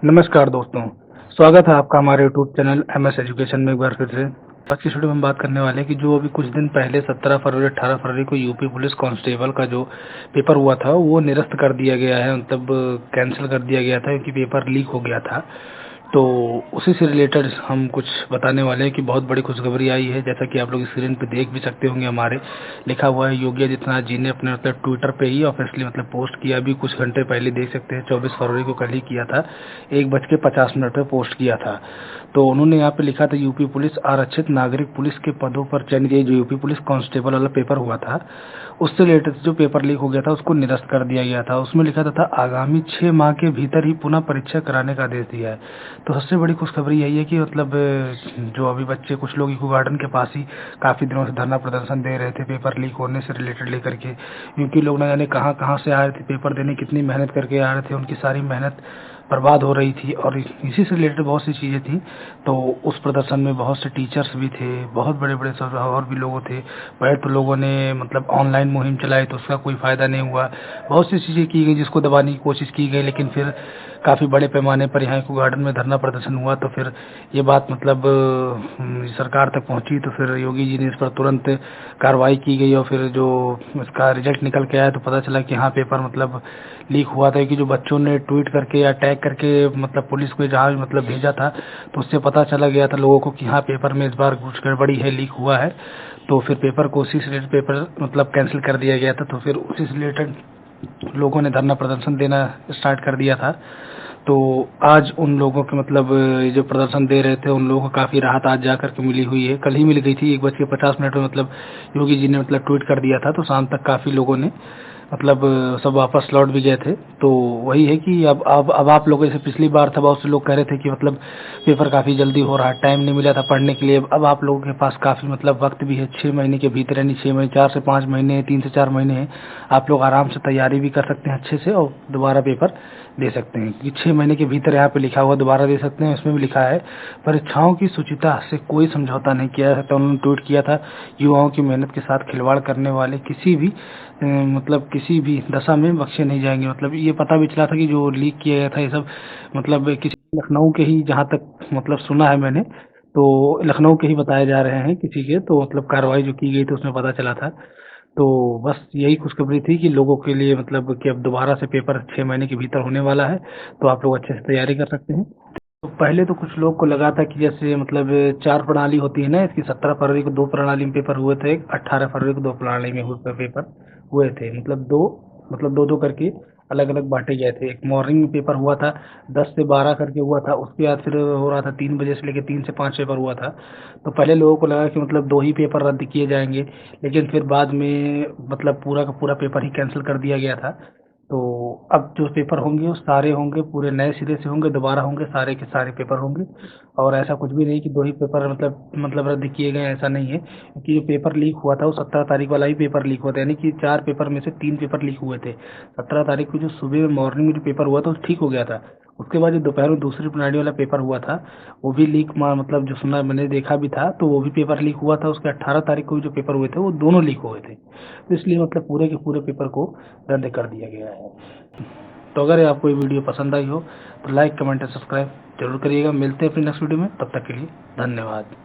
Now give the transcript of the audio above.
नमस्कार दोस्तों, स्वागत है आपका हमारे यूट्यूब चैनल एमएस एजुकेशन में एक बार फिर से। आज की वीडियो में हम बात करने वाले हैं कि जो अभी कुछ दिन पहले 17 फरवरी 18 फरवरी को यूपी पुलिस कांस्टेबल का जो पेपर हुआ था वो निरस्त कर दिया गया है, मतलब कैंसिल कर दिया गया था क्योंकि पेपर लीक हो गया था। तो उसी से रिलेटेड हम कुछ बताने वाले हैं कि बहुत बड़ी खुशखबरी आई है। जैसा कि आप लोग स्क्रीन पे देख भी सकते होंगे, हमारे लिखा हुआ है योगी आदित्यनाथ जी ने अपने मतलब ट्विटर पे ही ऑफिशियली मतलब पोस्ट किया। अभी कुछ घंटे पहले देख सकते हैं, 24 फरवरी को कल ही किया था, 1:50 पे पोस्ट किया था। तो उन्होंने यहाँ पे लिखा था, यूपी पुलिस आरक्षित नागरिक पुलिस के पदों पर चयनित, ये जो यूपी पुलिस कांस्टेबल वाला पेपर हुआ था उससे रिलेटेड जो पेपर लीक हो गया था उसको निरस्त कर दिया गया था। उसमें लिखा था आगामी 6 माह के भीतर ही पुनः परीक्षा कराने का आदेश दिया है। तो सबसे बड़ी खुशखबरी यही है कि मतलब जो अभी बच्चे कुछ लोग इको गार्डन के पास ही काफ़ी दिनों से धरना प्रदर्शन दे रहे थे पेपर लीक होने से रिलेटेड लेकर के, क्योंकि लोग न जाने कहाँ कहाँ से आ रहे थे पेपर देने, कितनी मेहनत करके आ रहे थे, उनकी सारी मेहनत बर्बाद हो रही थी और इसी से रिलेटेड बहुत सी चीज़ें थी। तो उस प्रदर्शन में बहुत से टीचर्स भी थे, बहुत बड़े बड़े सब और भी लोग थे। पहले तो लोगों ने मतलब ऑनलाइन मुहिम चलाई तो उसका कोई फ़ायदा नहीं हुआ। बहुत सी चीज़ें की गई जिसको दबाने की कोशिश की गई, लेकिन फिर काफ़ी बड़े पैमाने पर यहाँ इको गार्डन में धरना प्रदर्शन हुआ। तो फिर ये बात मतलब सरकार तक पहुँची, तो फिर योगी जी ने इस पर तुरंत कार्रवाई की गई और फिर जो इसका रिजल्ट निकल के आया तो पता चला कि हाँ पेपर मतलब लीक हुआ था। कि जो बच्चों ने ट्वीट करके या टैग करके मतलब पुलिस को जहाँ मतलब भेजा था तो उससे पता चला गया था लोगों को कि हाँ पेपर में इस बार कुछ गड़बड़ी है, लीक हुआ है। तो फिर पेपर को उसी से रिलेटेड पेपर मतलब कैंसिल कर दिया गया था। तो फिर उसी से रिलेटेड लोगों ने धरना प्रदर्शन देना स्टार्ट कर दिया था। तो आज उन लोगों के मतलब ये जो प्रदर्शन दे रहे थे उन लोगों को काफ़ी राहत आज जा करके मिली हुई है। कल ही मिल गई थी, 1:50 में मतलब योगी जी ने मतलब ट्वीट कर दिया था, तो शाम तक काफ़ी लोगों ने मतलब सब वापस लौट भी गए थे। तो वही है कि अब आप लोगों, जैसे पिछली बार था बहुत से लोग कह रहे थे कि मतलब पेपर काफ़ी जल्दी हो रहा है, टाइम नहीं मिला था पढ़ने के लिए। अब आप लोगों के पास काफ़ी मतलब वक्त भी है, 6 महीने के भीतर, यानी 6 महीने, 4 से 5 महीने, 3 से 4 महीने आप लोग आराम से तैयारी भी कर सकते हैं अच्छे से और दोबारा पेपर दे सकते हैं। कि 6 महीने के भीतर यहाँ पे लिखा हुआ दोबारा दे सकते हैं। इसमें भी लिखा है परीक्षाओं की शुचिता से कोई समझौता नहीं किया जा सकता। उन्होंने ट्वीट किया था, युवाओं की मेहनत के साथ खिलवाड़ करने वाले किसी भी मतलब किसी भी दशा में बख्शे नहीं जाएंगे। मतलब ये पता भी चला था कि जो लीक किया गया था ये सब मतलब किसी लखनऊ के ही, जहाँ तक मतलब सुना है मैंने, तो लखनऊ के ही बताए जा रहे हैं किसी के। तो मतलब कार्रवाई जो की गई थी उसमें पता चला था। तो बस यही खुशखबरी थी कि लोगों के लिए मतलब कि अब दोबारा से पेपर 6 महीने के भीतर होने वाला है, तो आप लोग अच्छे से तैयारी कर सकते हैं। तो पहले तो कुछ लोग को लगा था कि जैसे मतलब 4 प्रणाली होती है ना इसकी, 17 फरवरी को 2 प्रणाली में पेपर हुए थे, 18 फरवरी को 2 प्रणाली में हुए पेपर हुए थे। मतलब दो दो करके अलग अलग बांटे गए थे। एक मॉर्निंग में पेपर हुआ था, 10 से 12 करके हुआ था। उसके बाद फिर हो रहा था 3 बजे से लेकर 3 से 5 पेपर हुआ था। तो पहले लोगों को लगा कि मतलब 2 ही पेपर रद्द किए जाएंगे, लेकिन फिर बाद में मतलब पूरा का पूरा पेपर ही कैंसिल कर दिया गया था। तो अब जो पेपर होंगे वो सारे होंगे, पूरे नए सिरे से होंगे, दोबारा होंगे, सारे के सारे पेपर होंगे। और ऐसा कुछ भी नहीं कि 2 ही पेपर मतलब रद्द किए गए, ऐसा नहीं है। क्योंकि जो पेपर लीक हुआ था वो 17 तारीख वाला ही पेपर लीक हुआ था, यानी कि 4 पेपर में से 3 पेपर लीक हुए थे। 17 तारीख को जो सुबह मॉर्निंग में जो पेपर हुआ था वो ठीक हो गया था। उसके बाद जो दोपहर में दूसरी प्रणाली वाला पेपर हुआ था वो भी लीक मतलब जो सुना मैंने देखा भी था, तो वो भी पेपर लीक हुआ था। उसके 18 तारीख को भी जो पेपर हुए थे वो दोनों लीक हुए थे। तो इसलिए मतलब पूरे के पूरे पेपर को रद्द कर दिया गया है। तो अगर आपको ये वीडियो पसंद आई हो तो लाइक, कमेंट और सब्सक्राइब जरूर करिएगा। मिलते हैं अपनी नेक्स्ट वीडियो में, तब तक के लिए धन्यवाद।